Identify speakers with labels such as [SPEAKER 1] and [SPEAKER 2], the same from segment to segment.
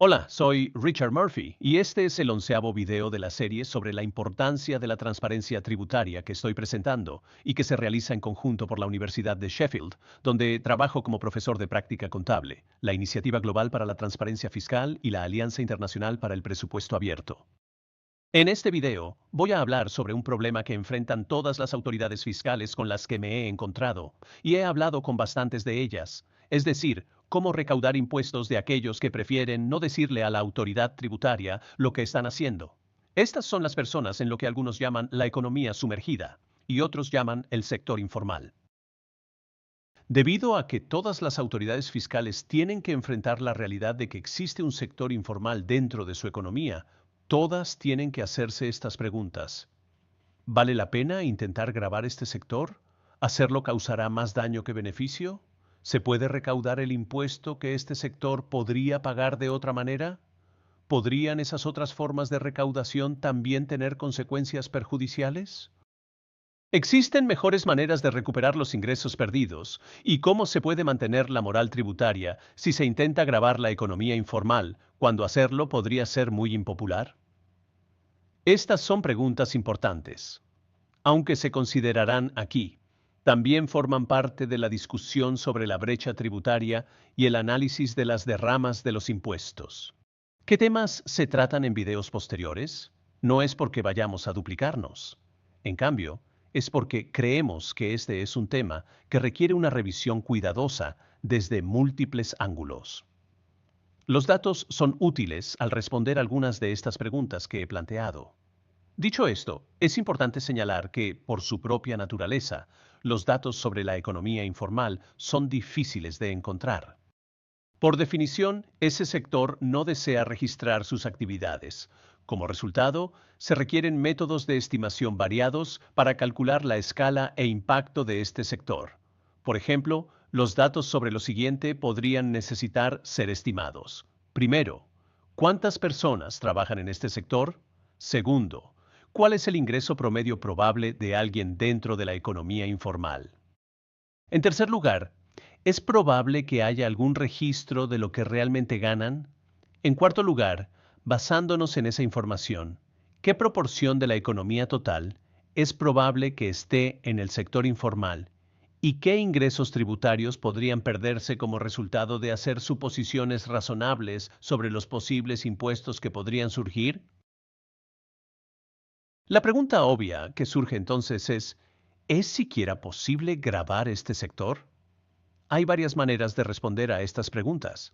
[SPEAKER 1] Hola, soy Richard Murphy y este es el 11º video de la serie sobre la importancia de la transparencia tributaria que estoy presentando y que se realiza en conjunto por la Universidad de Sheffield, donde trabajo como profesor de práctica contable, la Iniciativa Global para la Transparencia Fiscal y la Alianza Internacional para el Presupuesto Abierto. En este video voy a hablar sobre un problema que enfrentan todas las autoridades fiscales con las que me he encontrado, y he hablado con bastantes de ellas, es decir, cómo recaudar impuestos de aquellos que prefieren no decirle a la autoridad tributaria lo que están haciendo. Estas son las personas en lo que algunos llaman la economía sumergida, y otros llaman el sector informal. Debido a que todas las autoridades fiscales tienen que enfrentar la realidad de que existe un sector informal dentro de su economía, todas tienen que hacerse estas preguntas. ¿Vale la pena intentar gravar este sector? ¿Hacerlo causará más daño que beneficio? ¿Se puede recaudar el impuesto que este sector podría pagar de otra manera? ¿Podrían esas otras formas de recaudación también tener consecuencias perjudiciales? ¿Existen mejores maneras de recuperar los ingresos perdidos? ¿Y cómo se puede mantener la moral tributaria si se intenta gravar la economía informal, cuando hacerlo podría ser muy impopular? Estas son preguntas importantes, aunque se considerarán aquí. También forman parte de la discusión sobre la brecha tributaria y el análisis de las derramas de los impuestos. ¿Qué temas se tratan en videos posteriores? No es porque vayamos a duplicarnos. En cambio, es porque creemos que este es un tema que requiere una revisión cuidadosa desde múltiples ángulos. Los datos son útiles al responder algunas de estas preguntas que he planteado. Dicho esto, es importante señalar que, por su propia naturaleza, los datos sobre la economía informal son difíciles de encontrar. Por definición, ese sector no desea registrar sus actividades. Como resultado, se requieren métodos de estimación variados para calcular la escala e impacto de este sector. Por ejemplo, los datos sobre lo siguiente podrían necesitar ser estimados. Primero, ¿cuántas personas trabajan en este sector? Segundo, ¿cuál es el ingreso promedio probable de alguien dentro de la economía informal? En tercer lugar, ¿es probable que haya algún registro de lo que realmente ganan? En cuarto lugar, basándonos en esa información, ¿qué proporción de la economía total es probable que esté en el sector informal? ¿Y qué ingresos tributarios podrían perderse como resultado de hacer suposiciones razonables sobre los posibles impuestos que podrían surgir? La pregunta obvia que surge entonces ¿es siquiera posible grabar este sector? Hay varias maneras de responder a estas preguntas.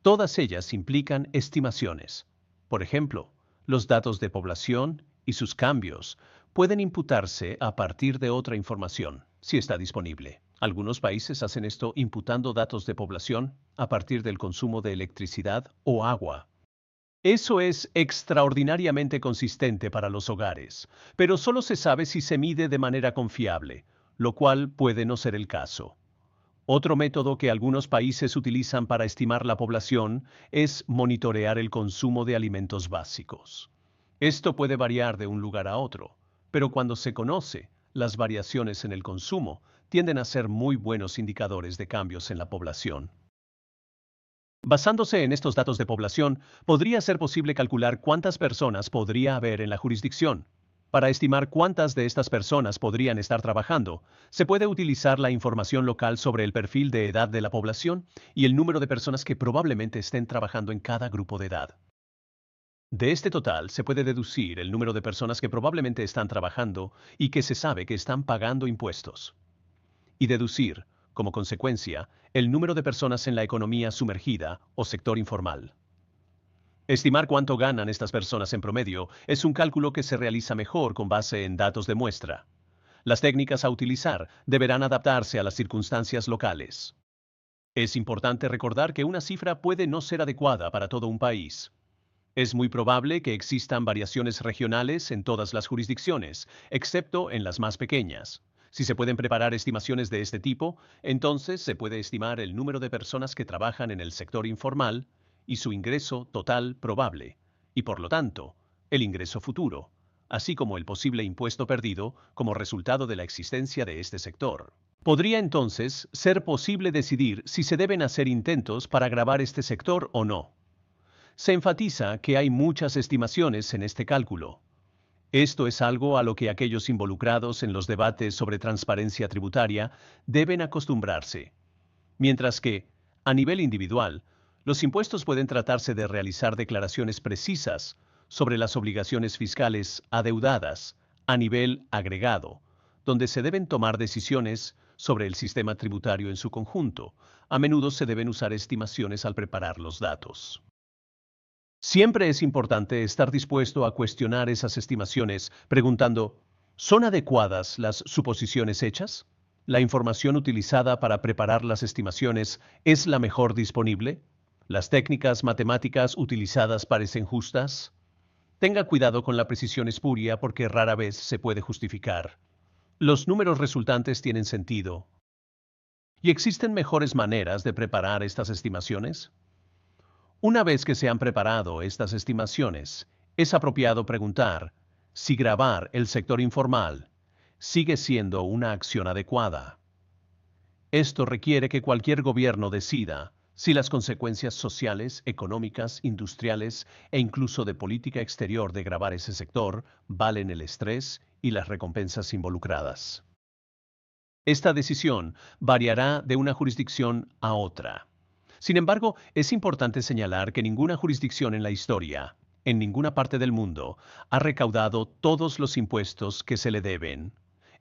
[SPEAKER 1] Todas ellas implican estimaciones. Por ejemplo, los datos de población y sus cambios pueden imputarse a partir de otra información, si está disponible. Algunos países hacen esto imputando datos de población a partir del consumo de electricidad o agua. Eso es extraordinariamente consistente para los hogares, pero solo se sabe si se mide de manera confiable, lo cual puede no ser el caso. Otro método que algunos países utilizan para estimar la población es monitorear el consumo de alimentos básicos. Esto puede variar de un lugar a otro, pero cuando se conoce, las variaciones en el consumo tienden a ser muy buenos indicadores de cambios en la población. Basándose en estos datos de población, podría ser posible calcular cuántas personas podría haber en la jurisdicción. Para estimar cuántas de estas personas podrían estar trabajando, se puede utilizar la información local sobre el perfil de edad de la población y el número de personas que probablemente estén trabajando en cada grupo de edad. De este total se puede deducir el número de personas que probablemente están trabajando y que se sabe que están pagando impuestos. Y deducir, como consecuencia, el número de personas en la economía sumergida o sector informal. Estimar cuánto ganan estas personas en promedio es un cálculo que se realiza mejor con base en datos de muestra. Las técnicas a utilizar deberán adaptarse a las circunstancias locales. Es importante recordar que una cifra puede no ser adecuada para todo un país. Es muy probable que existan variaciones regionales en todas las jurisdicciones, excepto en las más pequeñas. Si se pueden preparar estimaciones de este tipo, entonces se puede estimar el número de personas que trabajan en el sector informal y su ingreso total probable, y por lo tanto, el ingreso futuro, así como el posible impuesto perdido como resultado de la existencia de este sector. Podría entonces ser posible decidir si se deben hacer intentos para gravar este sector o no. Se enfatiza que hay muchas estimaciones en este cálculo. Esto es algo a lo que aquellos involucrados en los debates sobre transparencia tributaria deben acostumbrarse. Mientras que, a nivel individual, los impuestos pueden tratarse de realizar declaraciones precisas sobre las obligaciones fiscales adeudadas a nivel agregado, donde se deben tomar decisiones sobre el sistema tributario en su conjunto. A menudo se deben usar estimaciones al preparar los datos. Siempre es importante estar dispuesto a cuestionar esas estimaciones, preguntando, ¿son adecuadas las suposiciones hechas? ¿La información utilizada para preparar las estimaciones es la mejor disponible? ¿Las técnicas matemáticas utilizadas parecen justas? Tenga cuidado con la precisión espuria porque rara vez se puede justificar. Los números resultantes tienen sentido. ¿Y existen mejores maneras de preparar estas estimaciones? Una vez que se han preparado estas estimaciones, es apropiado preguntar si gravar el sector informal sigue siendo una acción adecuada. Esto requiere que cualquier gobierno decida si las consecuencias sociales, económicas, industriales e incluso de política exterior de gravar ese sector valen el estrés y las recompensas involucradas. Esta decisión variará de una jurisdicción a otra. Sin embargo, es importante señalar que ninguna jurisdicción en la historia, en ninguna parte del mundo, ha recaudado todos los impuestos que se le deben,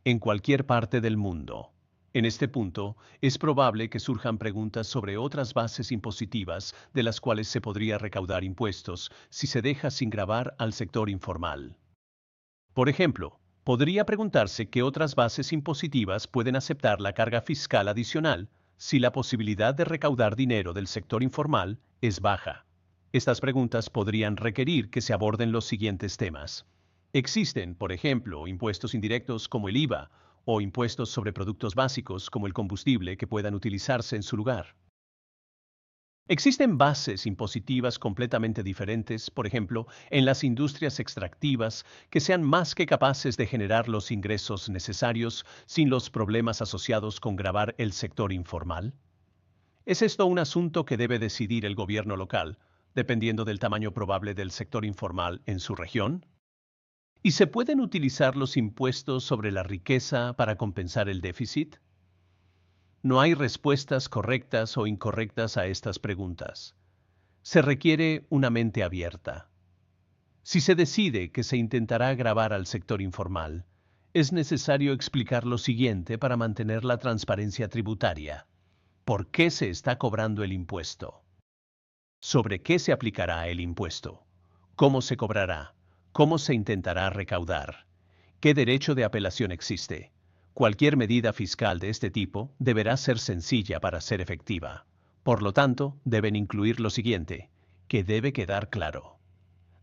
[SPEAKER 1] en cualquier parte del mundo. En este punto, es probable que surjan preguntas sobre otras bases impositivas de las cuales se podría recaudar impuestos si se deja sin gravar al sector informal. Por ejemplo, podría preguntarse qué otras bases impositivas pueden aceptar la carga fiscal adicional si la posibilidad de recaudar dinero del sector informal es baja. Estas preguntas podrían requerir que se aborden los siguientes temas. Existen, por ejemplo, impuestos indirectos como el IVA o impuestos sobre productos básicos como el combustible que puedan utilizarse en su lugar. Existen bases impositivas completamente diferentes, por ejemplo, en las industrias extractivas, que sean más que capaces de generar los ingresos necesarios sin los problemas asociados con gravar el sector informal. ¿Es esto un asunto que debe decidir el gobierno local, dependiendo del tamaño probable del sector informal en su región? ¿Y se pueden utilizar los impuestos sobre la riqueza para compensar el déficit? No hay respuestas correctas o incorrectas a estas preguntas. Se requiere una mente abierta. Si se decide que se intentará gravar al sector informal, es necesario explicar lo siguiente para mantener la transparencia tributaria. ¿Por qué se está cobrando el impuesto? ¿Sobre qué se aplicará el impuesto? ¿Cómo se cobrará? ¿Cómo se intentará recaudar? ¿Qué derecho de apelación existe? Cualquier medida fiscal de este tipo deberá ser sencilla para ser efectiva. Por lo tanto, deben incluir lo siguiente, que debe quedar claro.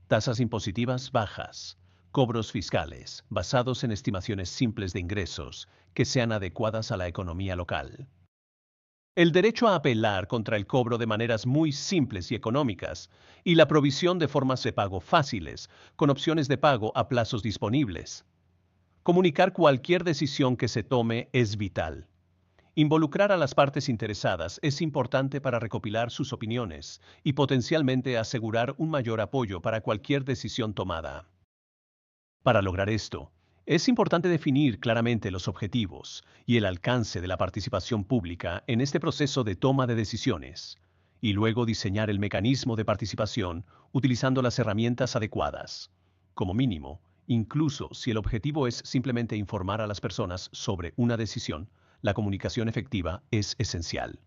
[SPEAKER 1] Tasas impositivas bajas, cobros fiscales basados en estimaciones simples de ingresos que sean adecuadas a la economía local. El derecho a apelar contra el cobro de maneras muy simples y económicas, y la provisión de formas de pago fáciles, con opciones de pago a plazos disponibles. Comunicar cualquier decisión que se tome es vital. Involucrar a las partes interesadas es importante para recopilar sus opiniones y potencialmente asegurar un mayor apoyo para cualquier decisión tomada. Para lograr esto, es importante definir claramente los objetivos y el alcance de la participación pública en este proceso de toma de decisiones, y luego diseñar el mecanismo de participación utilizando las herramientas adecuadas. Como mínimo, incluso si el objetivo es simplemente informar a las personas sobre una decisión, la comunicación efectiva es esencial.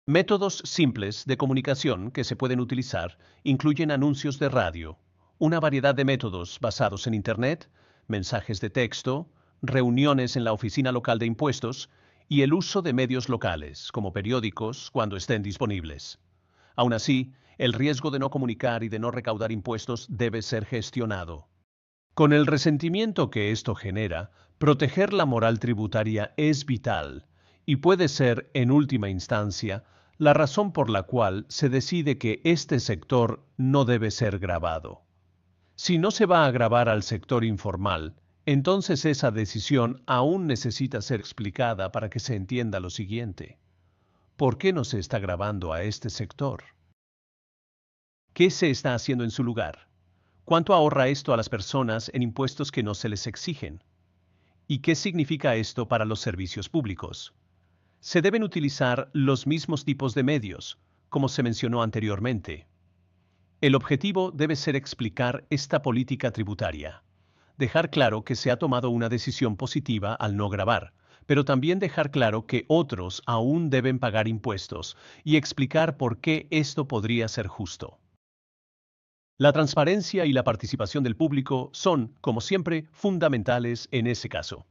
[SPEAKER 1] Métodos simples de comunicación que se pueden utilizar incluyen anuncios de radio, una variedad de métodos basados en Internet, mensajes de texto, reuniones en la oficina local de impuestos y el uso de medios locales, como periódicos, cuando estén disponibles. Aún así, el riesgo de no comunicar y de no recaudar impuestos debe ser gestionado. Con el resentimiento que esto genera, proteger la moral tributaria es vital y puede ser, en última instancia, la razón por la cual se decide que este sector no debe ser gravado. Si no se va a gravar al sector informal, entonces esa decisión aún necesita ser explicada para que se entienda lo siguiente. ¿Por qué no se está gravando a este sector? ¿Qué se está haciendo en su lugar? ¿Cuánto ahorra esto a las personas en impuestos que no se les exigen? ¿Y qué significa esto para los servicios públicos? Se deben utilizar los mismos tipos de medios, como se mencionó anteriormente. El objetivo debe ser explicar esta política tributaria. Dejar claro que se ha tomado una decisión positiva al no grabar, pero también dejar claro que otros aún deben pagar impuestos y explicar por qué esto podría ser justo. La transparencia y la participación del público son, como siempre, fundamentales en ese caso.